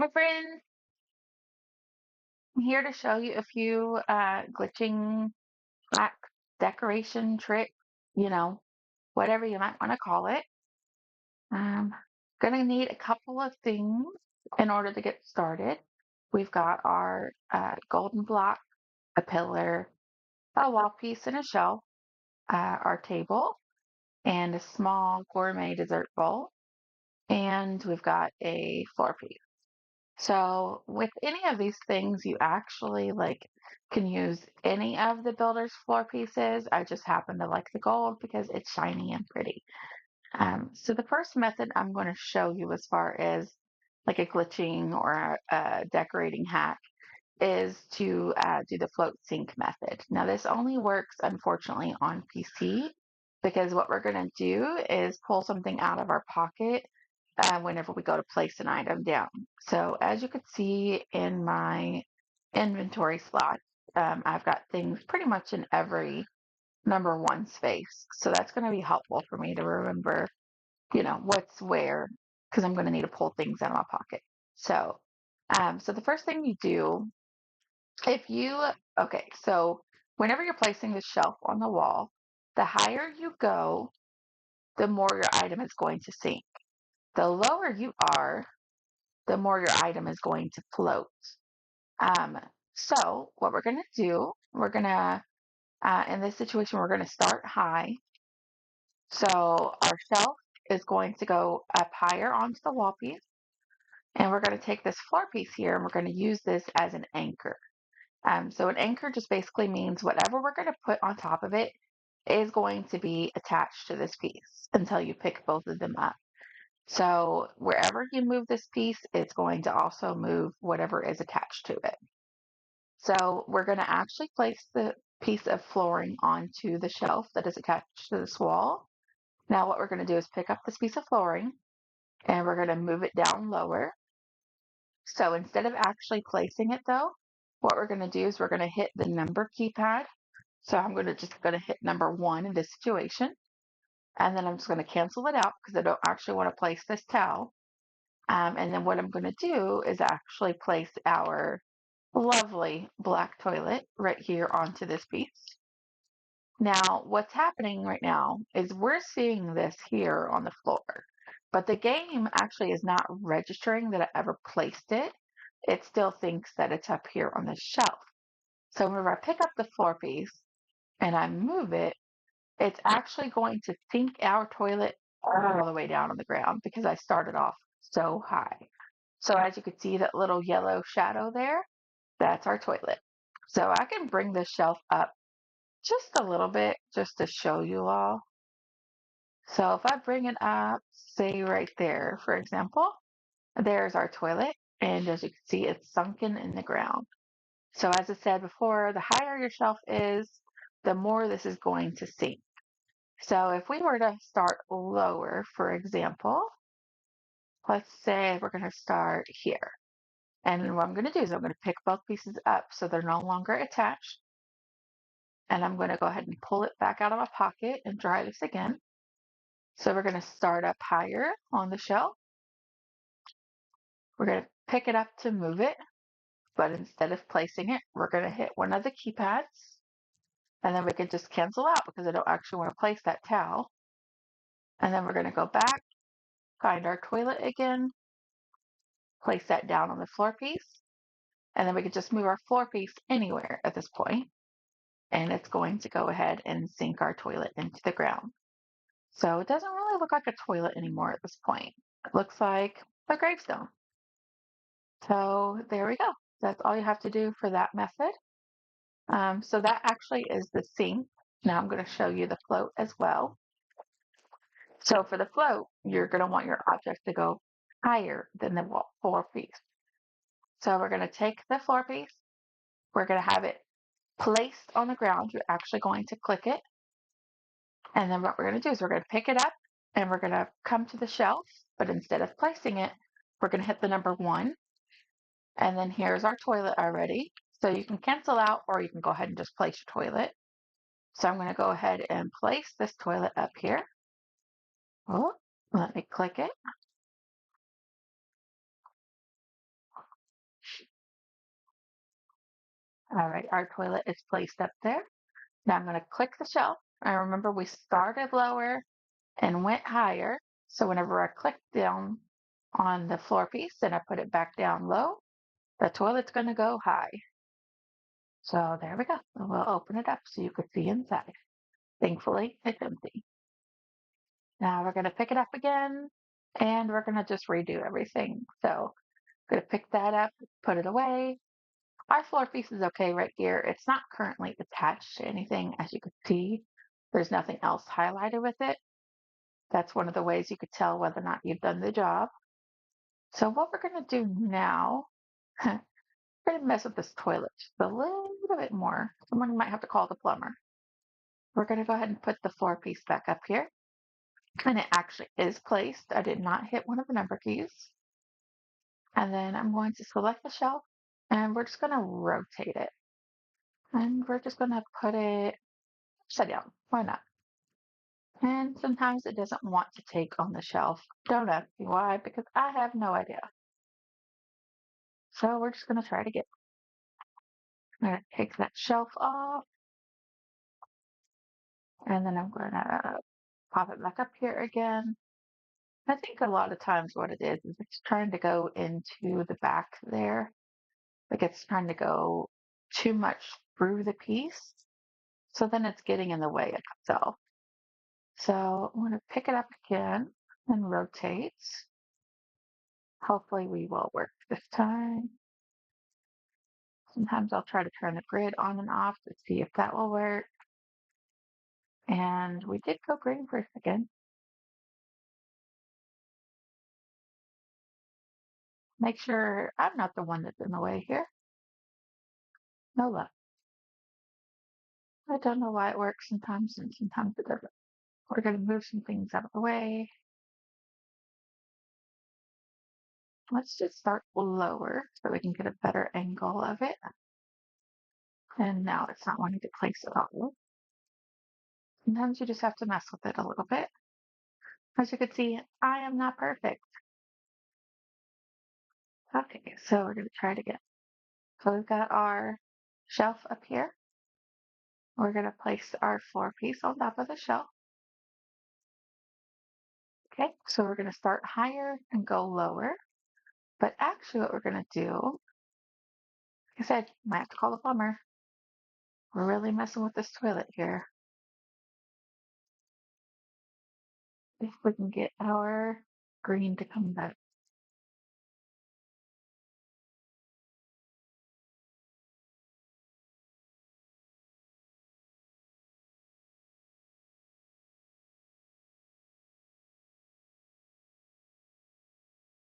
Hi, friends. I'm here to show you a few glitching black decoration tricks, you know, whatever you might want to call it. Um, gonna need a couple of things in order to get started. We've got our golden block, a pillar, a wall piece, and a shelf, our table, and a small gourmet dessert bowl, and we've got a floor piece. So with any of these things, you actually can use any of the builder's floor pieces. I just happen to like the gold because it's shiny and pretty. So the first method I'm going to show you as far as like a glitching or a decorating hack is to do the float sink method. Now this only works unfortunately on PC because what we're going to do is pull something out of our pocket whenever we go to place an item down. So as you can see in my inventory slot, I've got things pretty much in every number one space. So that's going to be helpful for me to remember, what's where because I'm going to need to pull things out of my pocket. So the first thing you do, if you, okay, so whenever you're placing the shelf on the wall, the higher you go, the more your item is going to sink. The lower you are, the more your item is going to float. Um, so what we're going to do, we're going to, in this situation, we're going to start high. So our shelf is going to go up higher onto the wall piece. And we're going to take this floor piece here and we're going to use this as an anchor. So an anchor just basically means whatever we're going to put on top of it is going to be attached to this piece until you pick both of them up. So wherever you move this piece, it's going to also move whatever is attached to it. So we're going to actually place the piece of flooring onto the shelf that is attached to this wall. Now what we're going to do is pick up this piece of flooring and we're going to move it down lower. So instead of actually placing it though, what we're going to do is we're going to hit the number keypad. So I'm going to just going to hit number 1 in this situation. And then I'm just going to cancel it out because I don't actually want to place this towel. And then what I'm going to do is actually place our lovely black toilet right here onto this piece. Now, what's happening right now is we're seeing this here on the floor, but the game actually is not registering that I ever placed it. It still thinks that it's up here on the shelf. So whenever I pick up the floor piece and I move it, it's actually going to sink our toilet all the way down on the ground because I started off so high. So as you can see that little yellow shadow there, that's our toilet. So I can bring this shelf up just a little bit just to show you all. So if I bring it up, say right there, for example, there's our toilet. And as you can see, it's sunken in the ground. So as I said before, the higher your shelf is, the more this is going to sink. So if we were to start lower, for example, let's say we're going to start here. And what I'm going to do is I'm going to pick both pieces up so they're no longer attached. And I'm going to go ahead and pull it back out of my pocket and try this again. So we're going to start up higher on the shelf. We're going to pick it up to move it. But instead of placing it, we're going to hit one of the keypads. And then we can just cancel out because I don't actually want to place that towel. And then we're going to go back, find our toilet again, place that down on the floor piece. And then we can just move our floor piece anywhere at this point, and it's going to go ahead and sink our toilet into the ground. So it doesn't really look like a toilet anymore at this point. It looks like a gravestone. So there we go. That's all you have to do for that method. So that actually is the sink. Now I'm going to show you the float as well. So for the float, you're going to want your object to go higher than the floor piece. So we're going to take the floor piece. We're going to have it placed on the ground. You're actually going to click it. And then what we're going to do is we're going to pick it up and we're going to come to the shelf. But instead of placing it, we're going to hit the number 1. And then here's our toilet already. So you can cancel out or you can go ahead and just place your toilet. So I'm going to go ahead and place this toilet up here. Oh, let me click it. All right, our toilet is placed up there. Now I'm going to click the shelf. I remember we started lower and went higher. So whenever I click down on the floor piece and I put it back down low, the toilet's going to go high. So there we go. And we'll open it up so you could see inside. Thankfully, it's empty. Now we're going to pick it up again and we're going to just redo everything. So I'm going to pick that up, put it away. Our floor piece is okay right here. It's not currently attached to anything, as you can see. There's nothing else highlighted with it. That's one of the ways you could tell whether or not you've done the job. So what we're going to do now, we're going to mess with this toilet just a little bit more. Someone might have to call the plumber. We're going to go ahead and put the floor piece back up here. And it actually is placed. I did not hit one of the number keys. And then I'm going to select the shelf and we're just going to rotate it. And we're just going to put it upside down. Why not? And sometimes it doesn't want to take on the shelf. Don't ask me why, because I have no idea. So we're just going to try to get, I'm going to take that shelf off. And then I'm going to pop it back up here again. I think a lot of times what it is it's trying to go into the back there. Like it's trying to go too much through the piece. So then it's getting in the way of itself. So I'm going to pick it up again and rotate. Hopefully we will work this time. Sometimes I'll try to turn the grid on and off to see if that will work. And we did go green for a second. Make sure I'm not the one that's in the way here. No luck. I don't know why it works sometimes and sometimes it doesn't. We're going to move some things out of the way. Let's just start lower so we can get a better angle of it. And now it's not wanting to place it all. Sometimes you just have to mess with it a little bit. As you can see, I am not perfect. Okay, so we're going to try it again. So we've got our shelf up here. We're going to place our floor piece on top of the shelf. Okay, so we're going to start higher and go lower. But actually what we're going to do, like I said, might have to call the plumber. We're really messing with this toilet here. If we can get our green to come back.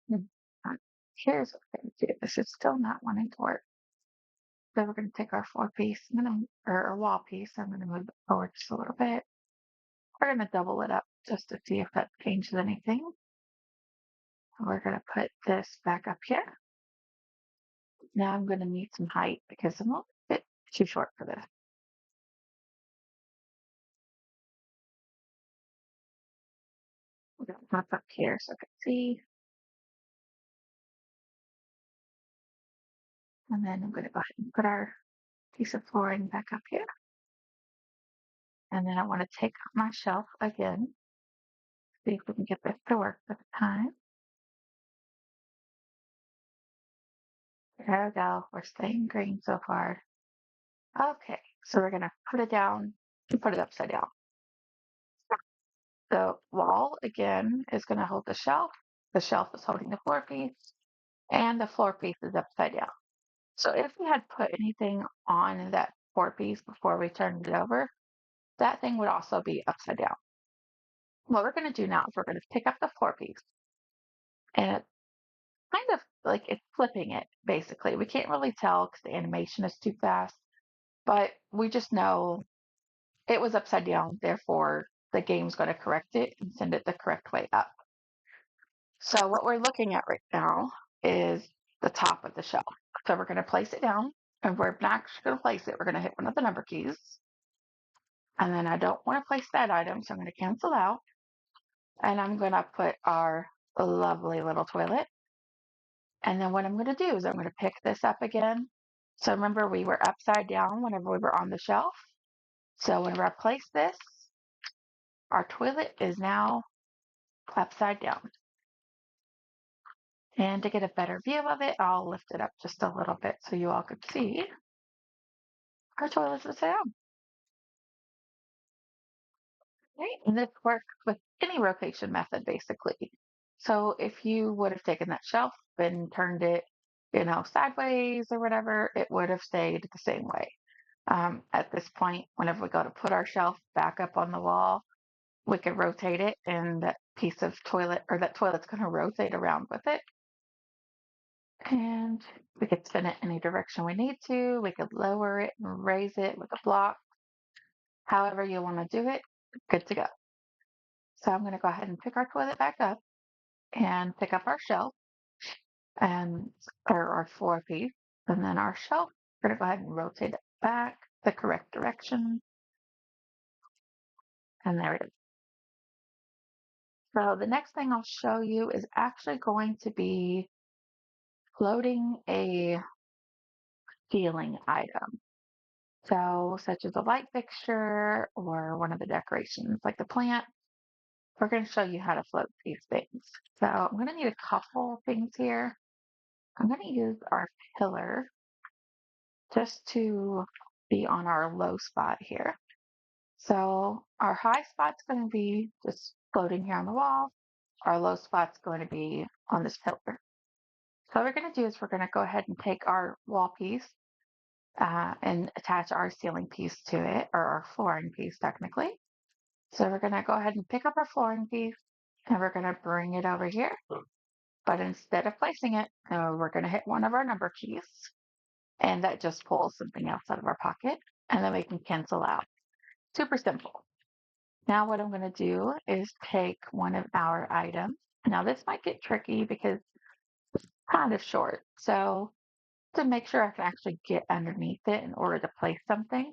Hmm. Here's what we're going to do. This is still not wanting to work. So we're going to take our floor piece, or our wall piece. I'm going to move it forward just a little bit. We're going to double it up just to see if that changes anything. We're going to put this back up here. Now I'm going to need some height because I'm a bit too short for this. We're going to pop up here so I can see. And then I'm going to go ahead and put our piece of flooring back up here. And then I want to take out my shelf again. See if we can get this to work this time. There we go. We're staying green so far. Okay, so we're going to put it down and put it upside down. The wall, again, is going to hold the shelf. The shelf is holding the floor piece. And the floor piece is upside down. So if we had put anything on that floor piece before we turned it over, that thing would also be upside down. What we're going to do now is we're going to pick up the floor piece and it's kind of like it's flipping it basically. We can't really tell because the animation is too fast, but we just know it was upside down. Therefore, the game's going to correct it and send it the correct way up. So what we're looking at right now is the top of the shelf. So we're going to place it down and we're not actually going to place it. We're going to hit one of the number keys. And then I don't want to place that item, so I'm going to cancel out. And I'm going to put our lovely little toilet. And then what I'm going to do is I'm going to pick this up again So remember, we were upside down whenever we were on the shelf. So whenever I place this, our toilet is now upside down. And to get a better view of it, I'll lift it up just a little bit so you all could see our toilet's upside down. Right? And this works with any rotation method, basically. So if you would have taken that shelf and turned it, sideways or whatever, it would have stayed the same way. At this point, whenever we go to put our shelf back up on the wall, we could rotate it and that piece of toilet or that toilet's going to rotate around with it. And we could spin it any direction we need to. We could lower it and raise it with a block. However you want to do it, good to go. So I'm going to go ahead and pick our toilet back up and pick up our shelf and or our floor piece. And then our shelf, we're going to go ahead and rotate it back the correct direction. And there it is. So the next thing I'll show you is actually going to be floating a ceiling item. So such as a light fixture or one of the decorations like the plant. We're going to show you how to float these things. So I'm going to need a couple things here. I'm going to use our pillar just to be on our low spot here. So our high spot's going to be just floating here on the wall. Our low spot's going to be on this pillar. So what we're going to do is we're going to go ahead and take our wall piece and attach our ceiling piece to it, or our flooring piece technically. So we're going to go ahead and pick up our flooring piece and we're going to bring it over here. But instead of placing it, we're going to hit one of our number keys and that just pulls something else out of our pocket and then we can cancel out. Super simple. Now what I'm going to do is take one of our items. Now this might get tricky because it's kind of short. So to make sure I can actually get underneath it in order to place something.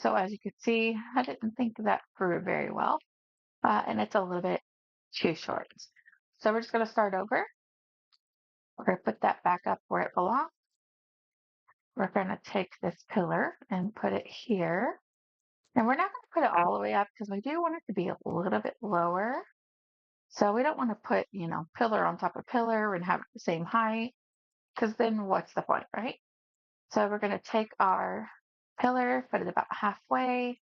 So as you can see, I didn't think that through very well, and it's a little bit too short. So we're just going to start over. We're going to put that back up where it belongs. We're going to take this pillar and put it here. And we're not going to put it all the way up because we do want it to be a little bit lower. So we don't want to put, pillar on top of pillar and have it the same height because then what's the point, right? So we're going to take our pillar, put it about halfway.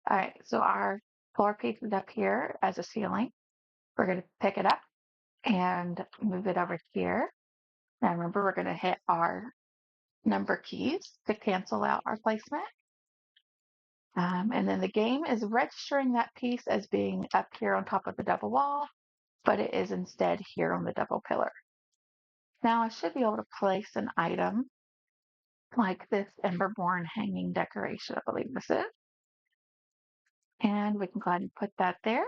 All right, so our floor piece is up here as a ceiling. We're going to pick it up and move it over here. Now remember, we're going to hit our number keys to cancel out our placement. And then the game is registering that piece as being up here on top of the double wall, but it is instead here on the double pillar. Now I should be able to place an item like this Emberborn hanging decoration, I believe this is. And we can go ahead and put that there.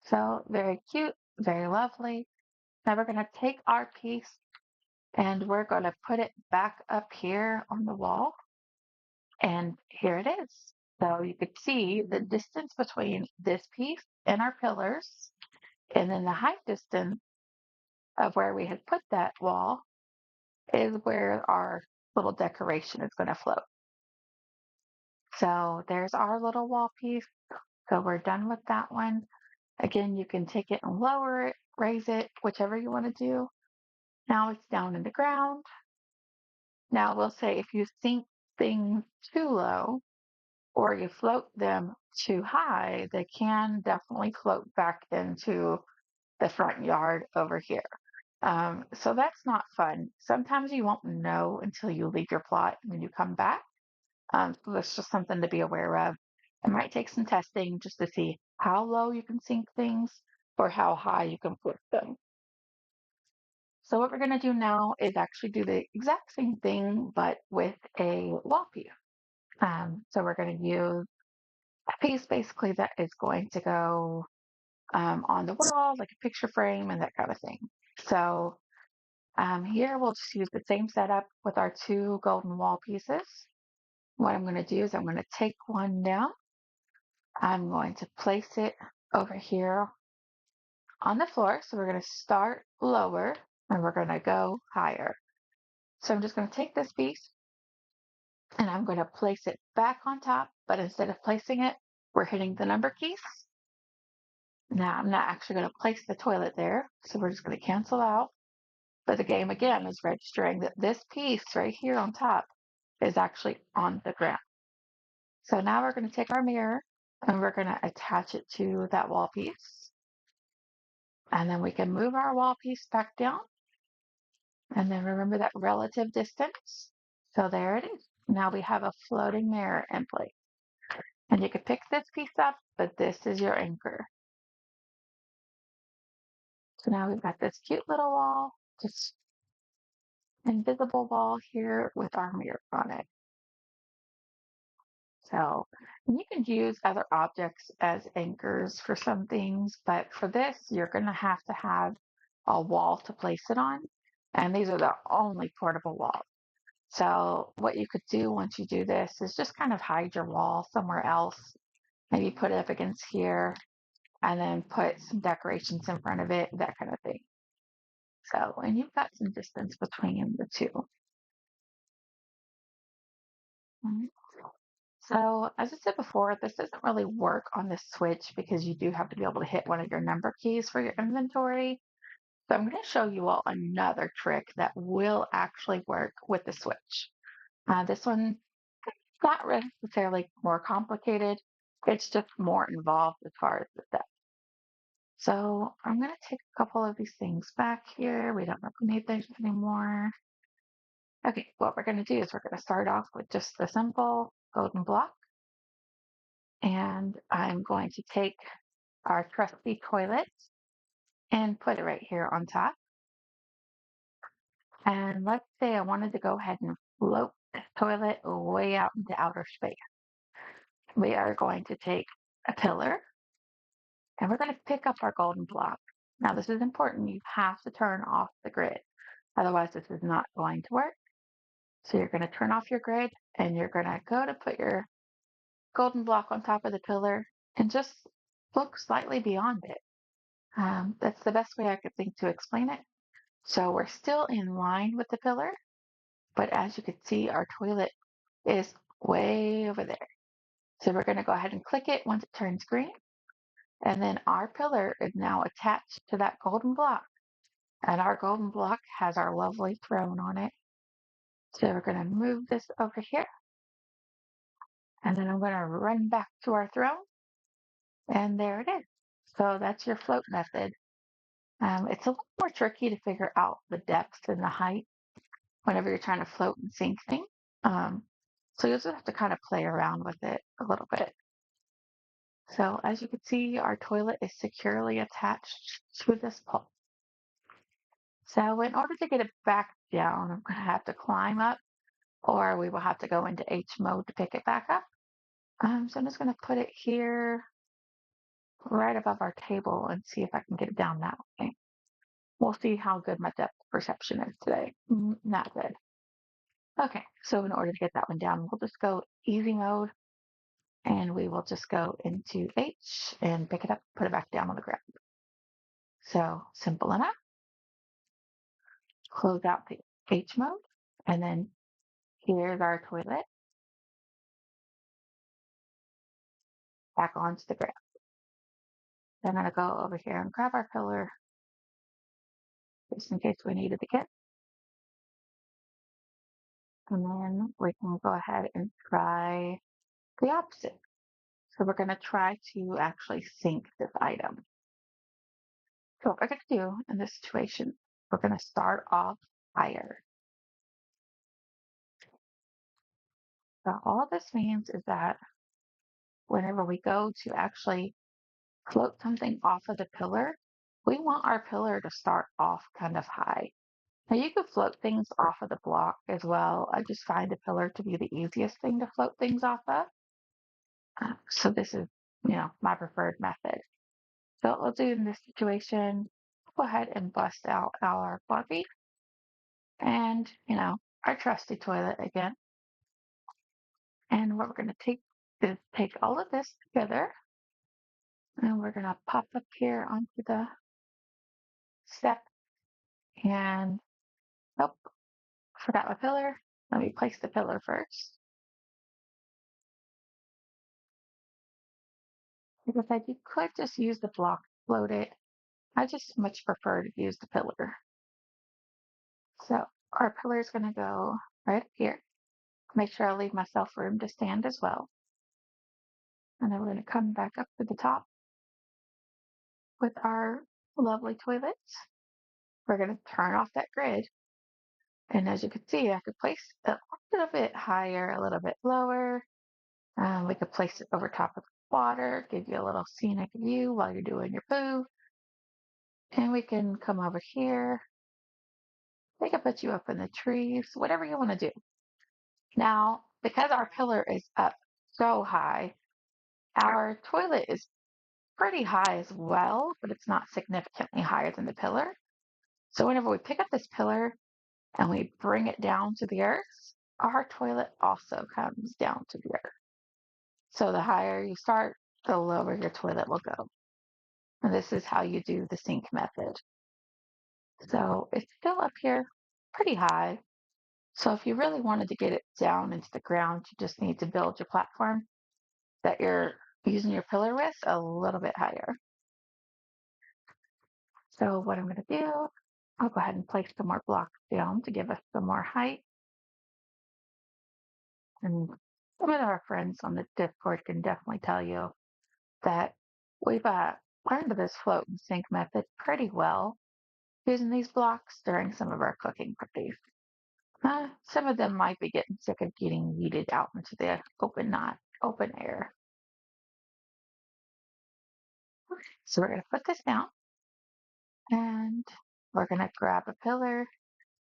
So very cute, very lovely. Now we're going to take our piece and we're going to put it back up here on the wall. And here it is. So you could see the distance between this piece and our pillars, and then the height distance of where we had put that wall is where our little decoration is going to float. So there's our little wall piece. So we're done with that one. Again, you can take it and lower it, raise it, whichever you want to do. Now it's down in the ground. Now we'll say if you sink things too low or you float them too high, they can definitely float back into the front yard over here. So that's not fun. Sometimes you won't know until you leave your plot when you come back. So that's just something to be aware of. It might take some testing just to see how low you can sink things or how high you can float them. So what we're going to do now is actually do the exact same thing, but with a wall piece. So we're going to use a piece basically that is going to go on the wall, like a picture frame and that kind of thing. So here we'll just use the same setup with our two golden wall pieces. What I'm going to do is I'm going to take one down. I'm going to place it over here on the floor. So we're going to start lower and we're going to go higher. So I'm just going to take this piece and I'm going to place it back on top, but instead of placing it, we're hitting the number keys. Now I'm not actually going to place the toilet there, so we're just going to cancel out. But the game again is registering that this piece right here on top is actually on the ground. So now we're going to take our mirror and we're going to attach it to that wall piece. And then we can move our wall piece back down. And then remember that relative distance. So there it is. Now we have a floating mirror in place. And you can pick this piece up, but this is your anchor. So now we've got this cute little wall, just invisible wall here with our mirror on it. So you can use other objects as anchors for some things, but for this, you're going to have a wall to place it on. And these are the only portable walls. So what you could do once you do this is just kind of hide your wall somewhere else. Maybe put it up against here and then put some decorations in front of it, that kind of thing. So, and you've got some distance between the two. Mhm. So, as I said before, this doesn't really work on the Switch because you do have to be able to hit one of your number keys for your inventory. So, I'm going to show you all another trick that will actually work with the Switch. This one, not necessarily more complicated, it's just more involved as far as the steps. So, I'm going to take a couple of these things back here. We don't really need those anymore. Okay, what we're going to do is we're going to start off with just the simple golden block. And I'm going to take our trusty toilet and put it right here on top. And let's say I wanted to go ahead and float this toilet way out into outer space. We are going to take a pillar and we're going to pick up our golden block. Now, this is important. You have to turn off the grid. Otherwise, this is not going to work. So you're going to turn off your grid and you're going to go to put your golden block on top of the pillar and just look slightly beyond it. That's the best way I could think to explain it. So we're still in line with the pillar, but as you can see, our toilet is way over there. So we're going to go ahead and click it once it turns green. And then our pillar is now attached to that golden block. And our golden block has our lovely throne on it. So we're going to move this over here. And then I'm going to run back to our throne. And there it is. So that's your float method. It's a little more tricky to figure out the depth and the height whenever you're trying to float and sink things. Um, so you'll just have to kind of play around with it a little bit. So as you can see, our toilet is securely attached to this pole. So in order to get it back down, I'm going to have to climb up or we will have to go into H mode to pick it back up. So I'm just going to put it here right above our table and see if I can get it down that way. We'll see how good my depth perception is today. Not good. Okay, so in order to get that one down, we'll just go easy mode and we will just go into H and pick it up, put it back down on the ground. So simple enough. Close out the H mode and then here's our toilet back onto the ground. Then I'm gonna go over here and grab our pillar just in case we need it again. And then we can go ahead and try the opposite. So we're gonna try to actually sink this item. So what we're going to do in this situation, we're going to start off higher. So all this means is that whenever we go to actually float something off of the pillar, we want our pillar to start off kind of high. Now you can float things off of the block as well. I just find the pillar to be the easiest thing to float things off of. So this is, my preferred method. So what we'll do in this situation, go ahead and bust out our bucket and, our trusty toilet again. And what we're going to take is take all of this together and we're going to pop up here onto the step and, oh, Forgot my pillar. Let me place the pillar first. Like I said, you could just use the block, float it. I just much prefer to use the pillar. So our pillar is going to go right up here. Make sure I leave myself room to stand as well. And then we're going to come back up to the top with our lovely toilets. We're going to turn off that grid. And as you can see, I could place it a little bit higher, a little bit lower. We could place it over top of the water, give you a little scenic view while you're doing your poo. And we can come over here. They can put you up in the trees, whatever you want to do. Now, because our pillar is up so high, our toilet is pretty high as well, but it's not significantly higher than the pillar. So whenever we pick up this pillar and we bring it down to the earth, our toilet also comes down to the earth. So the higher you start, the lower your toilet will go. And this is how you do the sink method. So it's still up here pretty high. So if you really wanted to get it down into the ground, you just need to build your platform that you're using your pillar with a little bit higher. So what I'm going to do, I'll go ahead and place some more blocks down to give us some more height. And some of our friends on the Discord can definitely tell you that we've learned this float and sink method pretty well using these blocks during some of our cooking parties. Some of them might be getting sick of getting yeeted out into the open air. So we're going to put this down and we're going to grab a pillar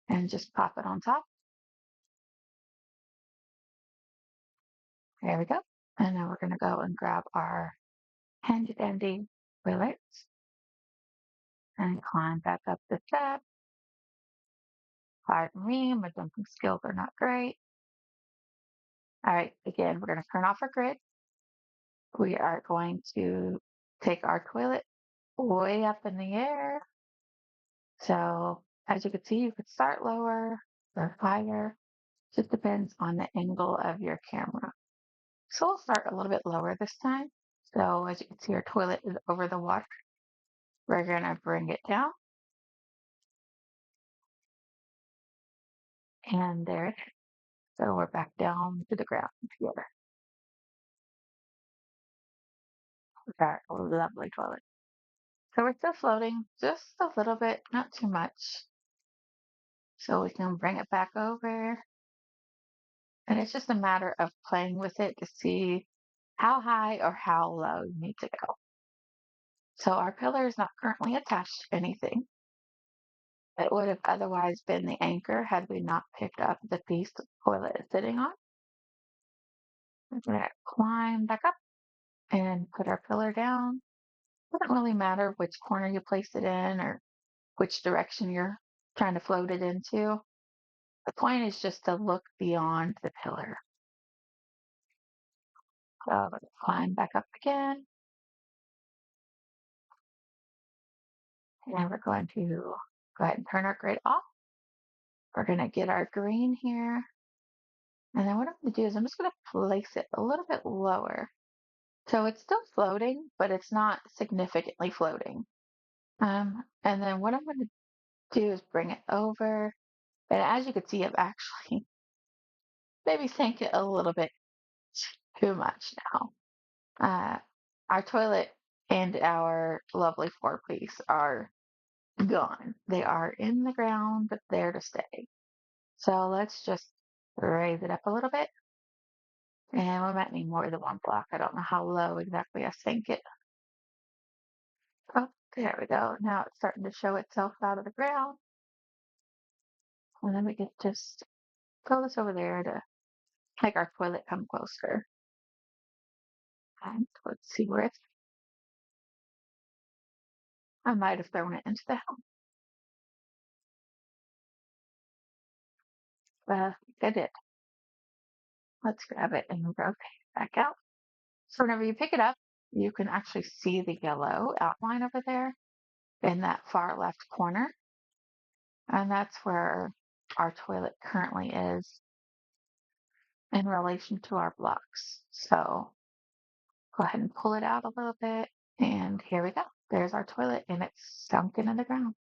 and just pop it on top. There we go. And now we're going to go and grab our handy dandy toilets and climb back up the steps. Pardon me, my jumping skills are not great. All right, again, we're going to turn off our grid. We are going to take our toilet way up in the air. So as you can see, you could start lower or higher. Just depends on the angle of your camera. So we'll start a little bit lower this time. So as you can see, our toilet is over the water. We're going to bring it down. And there it is. So we're back down to the ground together. With our lovely toilet. So we're still floating just a little bit, not too much. So we can bring it back over. And it's just a matter of playing with it to see how high or how low you need to go. So our pillar is not currently attached to anything. It would have otherwise been the anchor had we not picked up the piece the toilet is sitting on. We're going to climb back up and put our pillar down. It doesn't really matter which corner you place it in or which direction you're trying to float it into. The point is just to look beyond the pillar. So let's climb back up again. And we're going to go ahead and turn our grid off. We're going to get our green here. And then what I'm going to do is I'm just going to place it a little bit lower. So it's still floating, but it's not significantly floating. And then what I'm going to do is bring it over. And as you can see, I've actually maybe sank it a little bit too much now. Our toilet and our lovely four piece are gone. They are in the ground, but there to stay. So let's just raise it up a little bit. And we might need more than one block. I don't know how low exactly I sank it. Oh, there we go. Now it's starting to show itself out of the ground. And then we can just throw this over there to make our toilet come closer. And let's see where it's. I might have thrown it into the house. But I did. Let's grab it and rotate it back out. So whenever you pick it up, you can actually see the yellow outline over there in that far left corner. And that's where our toilet currently is in relation to our blocks. So go ahead and pull it out a little bit. And here we go. There's our toilet and it's sunken in the ground.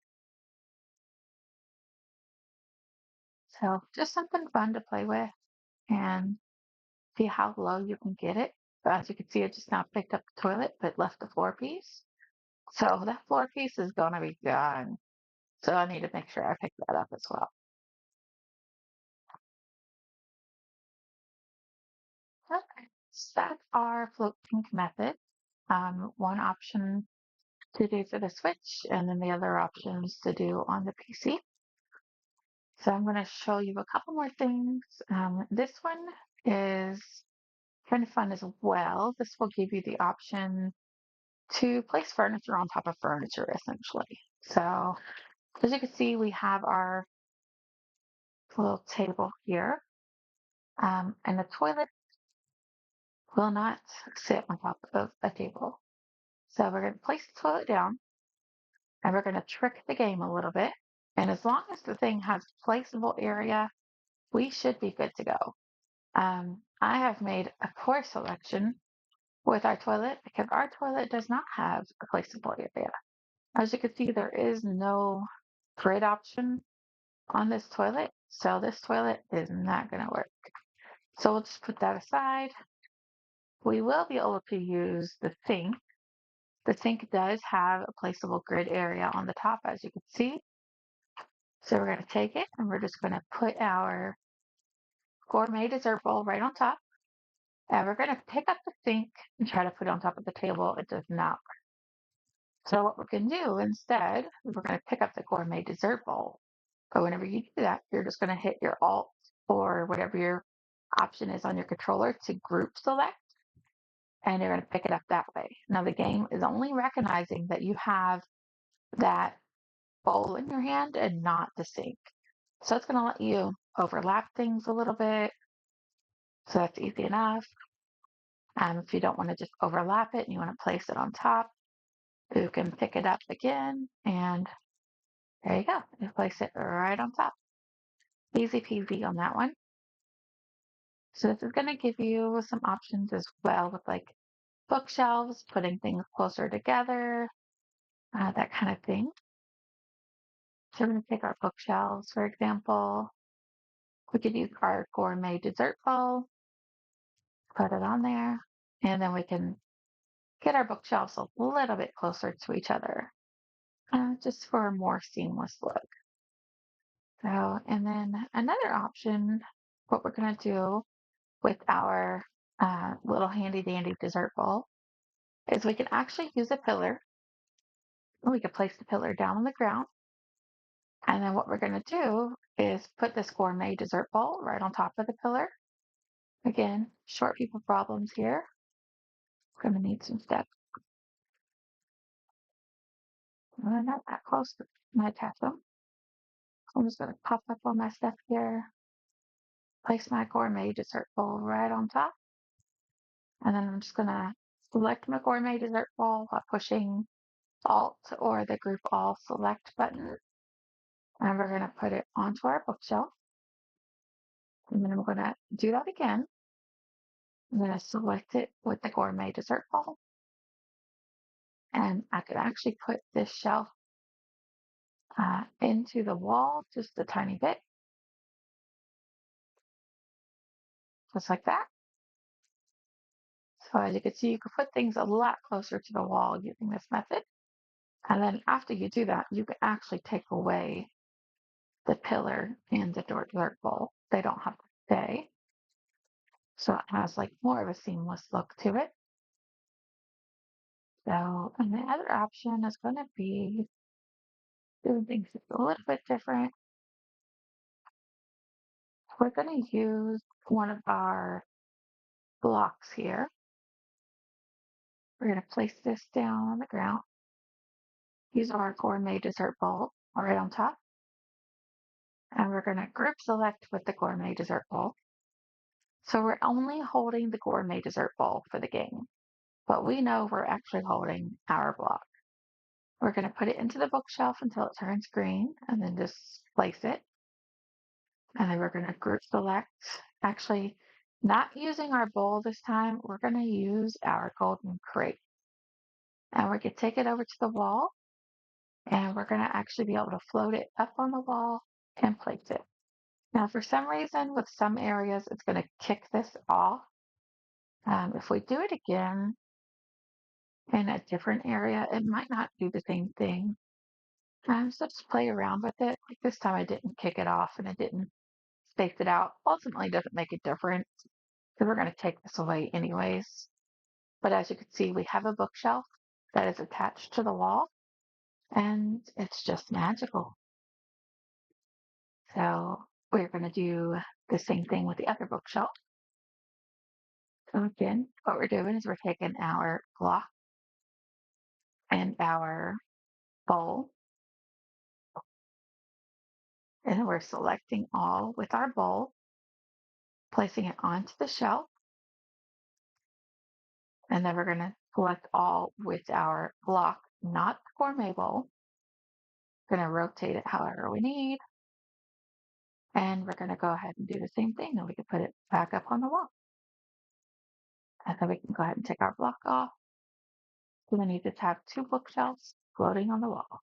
So just something fun to play with and see how low you can get it. So as you can see, it just now picked up the toilet, but left the floor piece. So that floor piece is going to be gone. So I need to make sure I pick that up as well. Okay, so that's our float tank method. One option to do for the Switch, and then the other options to do on the PC. So I'm going to show you a couple more things. This one is kind of fun as well. This will give you the option to place furniture on top of furniture, essentially. So as you can see, we have our little table here, and the toilet will not sit on top of a table. So we're going to place the toilet down, and we're going to trick the game a little bit. And as long as the thing has a placeable area, we should be good to go. I have made a poor selection with our toilet because our toilet does not have a placeable area. As you can see, there is no grid option on this toilet, so this toilet is not going to work. So we'll just put that aside. We will be able to use the sink. The sink does have a placeable grid area on the top, as you can see. So we're going to take it and we're just going to put our gourmet dessert bowl right on top. And we're going to pick up the sink and try to put it on top of the table. It does not. So what we can do instead is we're going to pick up the gourmet dessert bowl. But whenever you do that, you're just going to hit your Alt or whatever your option is on your controller to group select, and you're going to pick it up that way. Now the game is only recognizing that you have that bowl in your hand and not the sink. So it's going to let you overlap things a little bit. So that's easy enough. If you don't want to just overlap it and you want to place it on top, you can pick it up again and there you go. You place it right on top. Easy peasy on that one. So this is going to give you some options as well with like bookshelves, putting things closer together, that kind of thing. So we're going to take our bookshelves, for example. We could use our gourmet dessert bowl, put it on there, and then we can get our bookshelves a little bit closer to each other, just for a more seamless look. So, and then another option, what we're going to do with our little handy dandy dessert bowl is we can actually use a pillar. We could place the pillar down on the ground. And then what we're going to do is put this gourmet dessert bowl right on top of the pillar. Again, short people problems here. We're going to need some steps. Not that close, but I'm going to tap them. So I'm just going to pop up on my step here, place my gourmet dessert bowl right on top. And then I'm just going to select my gourmet dessert bowl by pushing Alt or the Group All Select button. And we're going to put it onto our bookshelf. And then we're going to do that again. I'm going to select it with the gourmet dessert bowl. And I could actually put this shelf into the wall just a tiny bit, just like that. So as you can see, you can put things a lot closer to the wall using this method. And then after you do that, you can actually take away the pillar and the dessert bowl. They don't have to stay. So it has like more of a seamless look to it. So, and the other option is going to be doing things a little bit different. We're going to use one of our blocks here. We're going to place this down on the ground. Use our gourmet dessert bowl right on top. And we're going to group select with the gourmet dessert bowl. So we're only holding the gourmet dessert bowl for the game, but we know we're actually holding our block. We're going to put it into the bookshelf until it turns green and then just place it. And then we're going to group select. Actually, not using our bowl this time, we're going to use our golden crate. And we're going to take it over to the wall and we're going to actually be able to float it up on the wall and place it. Now, for some reason, with some areas, it's going to kick this off. If we do it again in a different area, it might not do the same thing. So just play around with it. Like this time I didn't kick it off and I didn't space it out. Ultimately, it doesn't make a difference because we're going to take this away anyways. But as you can see, we have a bookshelf that is attached to the wall and it's just magical. So we're going to do the same thing with the other bookshelf. So again, what we're doing is we're taking our block and our bowl and we're selecting all with our bowl, placing it onto the shelf, and then we're going to select all with our block, not the gourmet bowl. We're going to rotate it however we need, and we're going to go ahead and do the same thing. Then we can put it back up on the wall, and then we can go ahead and take our block off. So then you just have two bookshelves floating on the wall.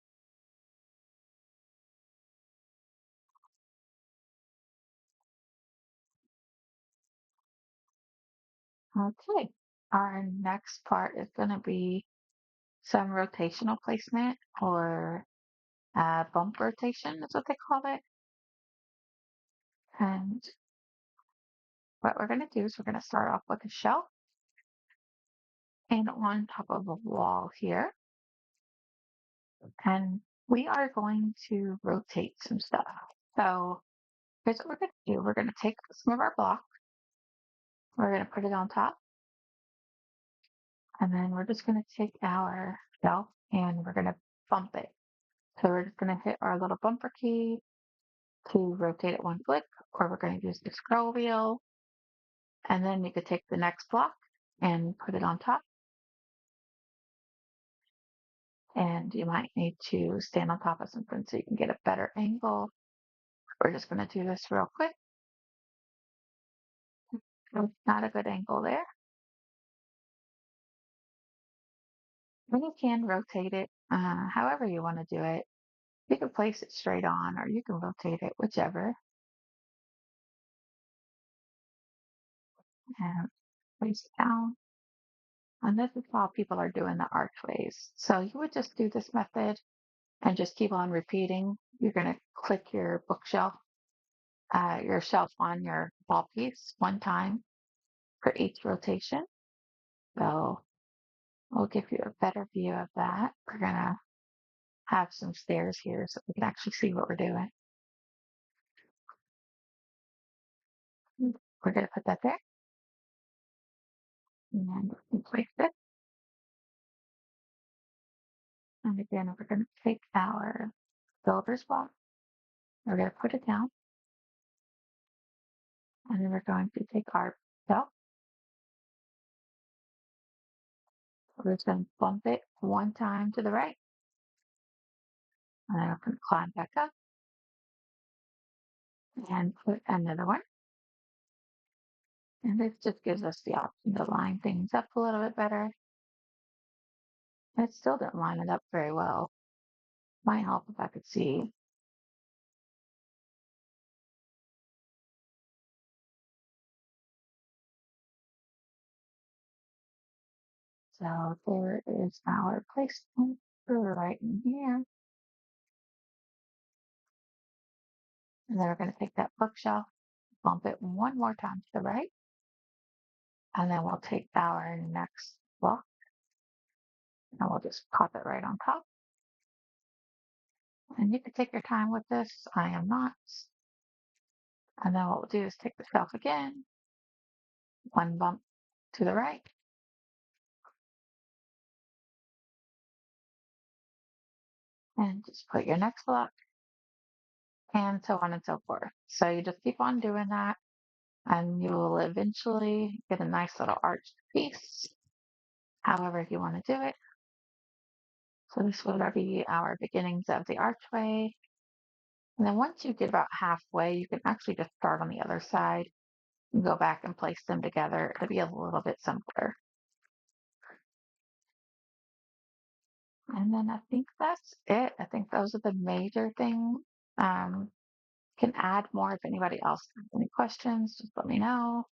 Okay, our next part is going to be some rotational placement or bump rotation is what they call it. And what we're going to do is we're going to start off with a shelf and on top of a wall here. And we are going to rotate some stuff. So here's what we're going to do. We're going to take some of our block. We're going to put it on top. And then we're just going to take our shelf and we're going to bump it. So we're just going to hit our little bumper key to rotate it one click, or we're going to use the scroll wheel. And then you could take the next block and put it on top. And you might need to stand on top of something so you can get a better angle. We're just going to do this real quick. Not a good angle there. And you can rotate it however you want to do it. You can place it straight on or you can rotate it, whichever. And place it down. And this is while people are doing the archways. So you would just do this method and just keep on repeating. You're going to click your bookshelf, your shelf on your wall piece one time for each rotation. So we'll give you a better view of that. We're going to have some stairs here so we can actually see what we're doing. We're going to put that there. And then we can place it. And again, we're going to take our builder's block. We're going to put it down. And then we're going to take our belt. We're just going to bump it one time to the right. And then we're going to climb back up and put another one. And this just gives us the option to line things up a little bit better. It still didn't line it up very well. Might help if I could see. So there is our placement right in here. And then we're going to take that bookshelf, bump it one more time to the right. And then we'll take our next block and we'll just pop it right on top. And you can take your time with this. I am not. And then what we'll do is take the shelf again, one bump to the right. And just put your next block and so on and so forth. So you just keep on doing that and you will eventually get a nice little arched piece, however you want to do it. So this will be our beginnings of the archway. And then once you get about halfway, you can actually just start on the other side and go back and place them together. It'll be a little bit simpler. And then I think that's it. I think those are the major things. Um, can add more if anybody else has any questions, just let me know.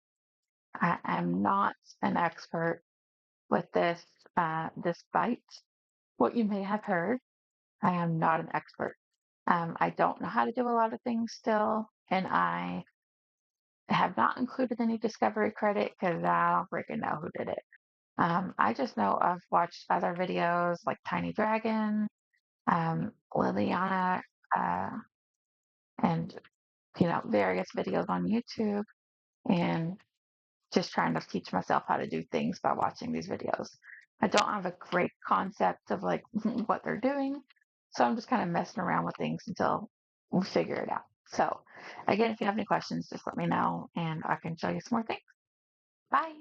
I am not an expert with this, despite what you may have heard. I am not an expert. I don't know how to do a lot of things still, and I have not included any discovery credit because I don't freaking know who did it. I just know I've watched other videos like Tiny Dragon, Liliana, uh, and various videos on YouTube, and just trying to teach myself how to do things by watching these videos. I don't have a great concept of like what they're doing, so I'm just kind of messing around with things until we figure it out. So, again, if you have any questions, just let me know and I can show you some more things. Bye.